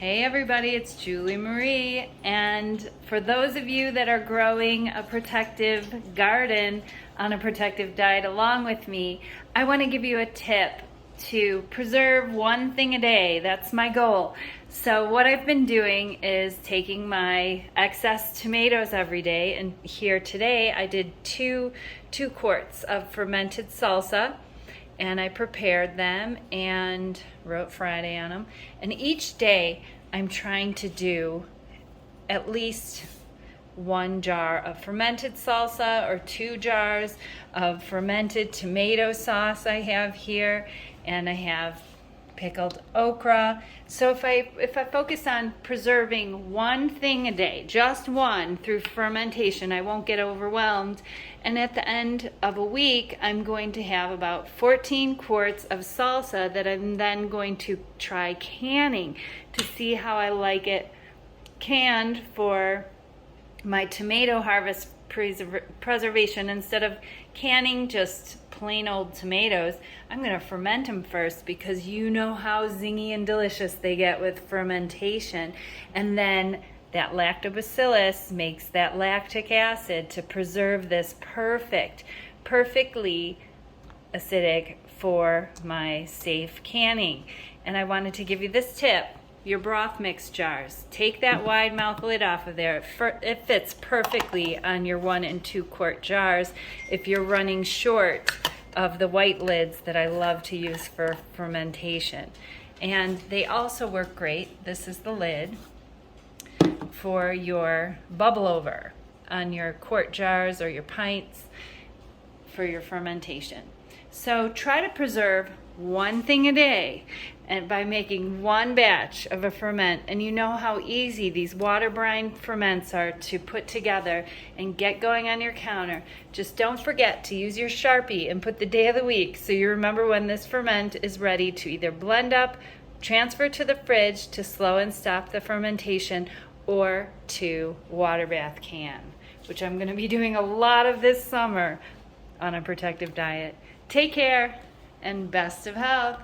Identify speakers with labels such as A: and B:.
A: Hey everybody, it's Julie Marie, and for those of you that are growing a protective garden on a protective diet along with me, I want to give you a tip to preserve one thing a day. That's my goal. So what I've been doing is taking my excess tomatoes every day, and here today I did two quarts of fermented salsa. And I prepared them and wrote Friday on them. And each day I'm trying to do at least 1 jar of fermented salsa or 2 jars of fermented tomato sauce I have here, and I have pickled okra. So if I focus on preserving one thing a day, just one, through fermentation, I won't get overwhelmed. And at the end of a week, I'm going to have about 14 quarts of salsa that I'm then going to try canning to see how I like it canned for my tomato harvest preservation. Instead of canning just plain old tomatoes, I'm going to ferment them first, because you know how zingy and delicious they get with fermentation. And then that lactobacillus makes that lactic acid to preserve this perfectly acidic for my safe canning. And I wanted to give you this tip. Your broth mix jars, take that wide mouth lid off of there. It fits perfectly on your 1 and 2 quart jars if you're running short of the white lids that I love to use for fermentation. And they also work great, this is the lid, for your bubble over on your quart jars or your pints for your fermentation. So try to preserve one thing a day, and by making 1 batch of a ferment. And you know how easy these water brine ferments are to put together and get going on your counter. Just don't forget to use your Sharpie and put the day of the week so you remember when this ferment is ready to either blend up, transfer to the fridge to slow and stop the fermentation, or to water bath can, which I'm going to be doing a lot of this summer on a protective diet. Take care and best of health.